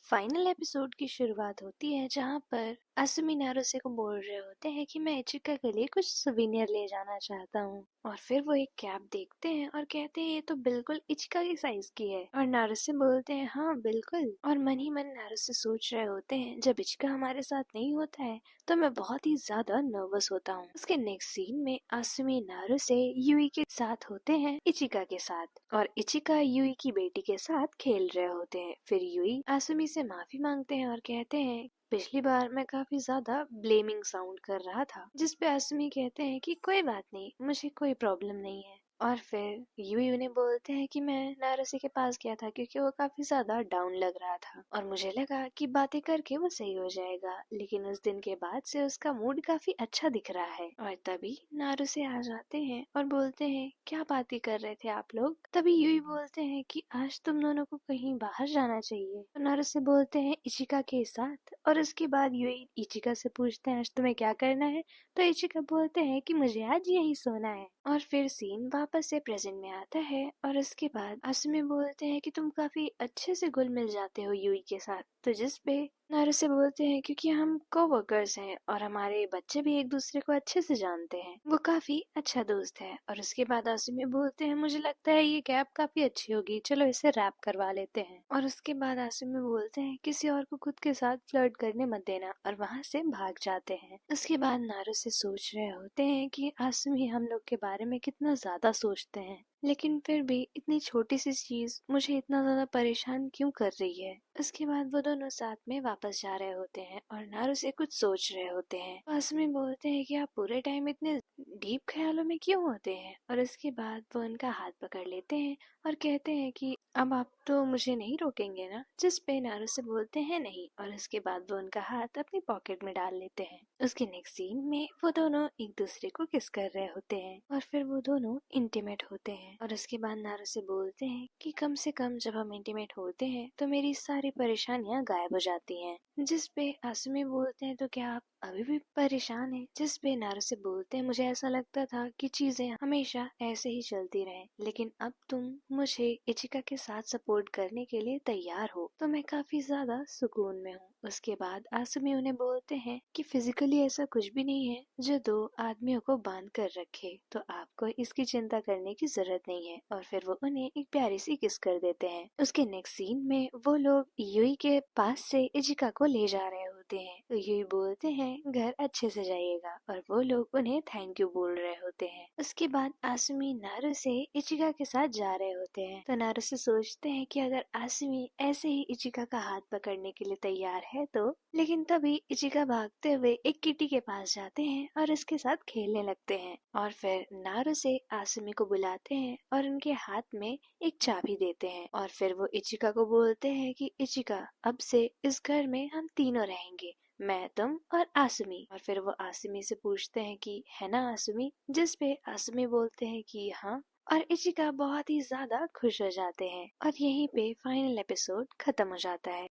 Final episode की शुरुआत होती है जहाँ पर असुमी नारुसे को बोल रहे होते हैं कि मैं इचिका के लिए कुछ सुवेनियर ले जाना चाहता हूँ। और फिर वो एक कैप देखते हैं और कहते हैं ये तो बिल्कुल इचिका की साइज की है। और नारुसे बोलते हैं हाँ बिल्कुल। और मन ही मन नारुसे सोच रहे होते हैं जब इचिका हमारे साथ नहीं होता है तो मैं बहुत ही ज्यादा नर्वस होता हूँ। उसके नेक्स्ट सीन में असुमी नारुसे यूई के साथ होते हैं इचिका के साथ, और इचिका यूई की बेटी के साथ खेल रहे होते हैं। फिर यूई आसुमी से माफी मांगते हैं और कहते हैं पिछली बार मैं काफी ज्यादा ब्लेमिंग साउंड कर रहा था, जिस पे आसुमी कहते हैं कि कोई बात नहीं, मुझे कोई प्रॉब्लम नहीं है। और फिर यूई उन्हें बोलते हैं कि मैं नारुसे के पास गया था क्योंकि वो काफी ज्यादा डाउन लग रहा था और मुझे लगा कि बातें करके वो सही हो जाएगा, लेकिन उस दिन के बाद से उसका मूड काफी अच्छा दिख रहा है। और तभी नारुसे आ जाते हैं और बोलते हैं क्या बातें कर रहे थे आप लोग। तभी यूई बोलते हैं कि आज तुम दोनों को कहीं बाहर जाना चाहिए। तो नारुसे बोलते हैं इचिका के साथ, और उसके बाद यूई इचिका से पूछते हैं आज तुम्हें क्या करना है। तो इचिका बोलते हैं कि मुझे आज यही सोना है। और फिर सीन वापस से प्रेजेंट में आता है और उसके बाद असुमी बोलते हैं कि तुम काफी अच्छे से घुल मिल जाते हो यूई के साथ। तो जिस पे नारुसे बोलते हैं क्योंकि हम कोवर्कर्स हैं और हमारे बच्चे भी एक दूसरे को अच्छे से जानते हैं, वो काफी अच्छा दोस्त है। और उसके बाद आसुमी बोलते हैं मुझे लगता है ये कैप काफी अच्छी होगी, चलो इसे रैप करवा लेते हैं। और उसके बाद आसुमी बोलते हैं किसी और को खुद के साथ फ्लर्ट करने मत देना, और वहाँ से भाग जाते हैं। उसके बाद नारुसे सोच रहे होते हैं कि आसुमी हम लोग के बारे में कितना ज्यादा सोचते हैं, लेकिन फिर भी इतनी छोटी सी चीज मुझे इतना ज्यादा परेशान क्यों कर रही है। उसके बाद वो दोनों साथ में वापस जा रहे होते हैं और नारुसे कुछ सोच रहे होते हैं। आसुमी बोलते हैं कि आप पूरे टाइम इतने डीप ख्यालों में क्यों होते हैं। और उसके बाद वो उनका हाथ पकड़ लेते हैं और कहते हैं कि अब आप तो मुझे नहीं रोकेंगे ना। जिस पे नारुसे बोलते हैं नहीं, और उसके बाद वो उनका हाथ अपनी पॉकेट में डाल लेते हैं। उसके नेक्स्ट सीन में वो दोनों एक दूसरे को किस कर रहे होते हैं और फिर वो दोनों इंटीमेट होते हैं। और उसके बाद नारुसे बोलते हैं कि कम से कम जब हम इंटीमेट होते हैं तो मेरी सारी परेशानियां गायब हो जाती हैं। जिस पे आसुमी बोलते हैं तो क्या आप अभी भी परेशान हैं। जिस पे नारुसे बोलते हैं मुझे ऐसा लगता था कि चीजें हमेशा ऐसे ही चलती रहें, लेकिन अब तुम मुझे इचिका के साथ सपोर्ट करने के लिए तैयार हो तो मैं काफी ज्यादा सुकून में हूँ। उसके बाद आसुमी उन्हें बोलते हैं कि फिजिकली ऐसा कुछ भी नहीं है जो दो आदमियों को बांध कर रखे, तो आपको इसकी चिंता करने की जरूरत नहीं है। और फिर वो उन्हें एक प्यारी सी किस कर देते हैं। उसके नेक्स्ट सीन में वो लोग यूई के पास से इचिका को ले जा रहे होते हैं। तो यूई बोलते हैं घर अच्छे से जाइएगा, और वो लोग उन्हें थैंक यू बोल रहे होते हैं। उसके बाद आसुमी नारुसे इचिका के साथ जा रहे होते हैं। तो नारुसे सोचते हैं कि अगर आसुमी ऐसे ही इचिका का हाथ पकड़ने के लिए तैयार है तो, लेकिन तभी इचिका भागते हुए एक किटी के पास जाते हैं और इसके साथ खेलने लगते हैं। और फिर नारुसे आसुमी को बुलाते हैं और उनके हाथ में एक चाबी देते हैं। और फिर वो इचिका को बोलते हैं कि इचिका अब से इस घर में हम तीनों रहेंगे, मैं, तुम और आसुमी। और फिर वो आसुमी से पूछते हैं कि है ना आसुमी। जिस पे आसुमी बोलते हैं कि हाँ, और इचिका बहुत ही ज्यादा खुश हो जाते हैं। और यहीं पे फाइनल एपिसोड खत्म हो जाता है।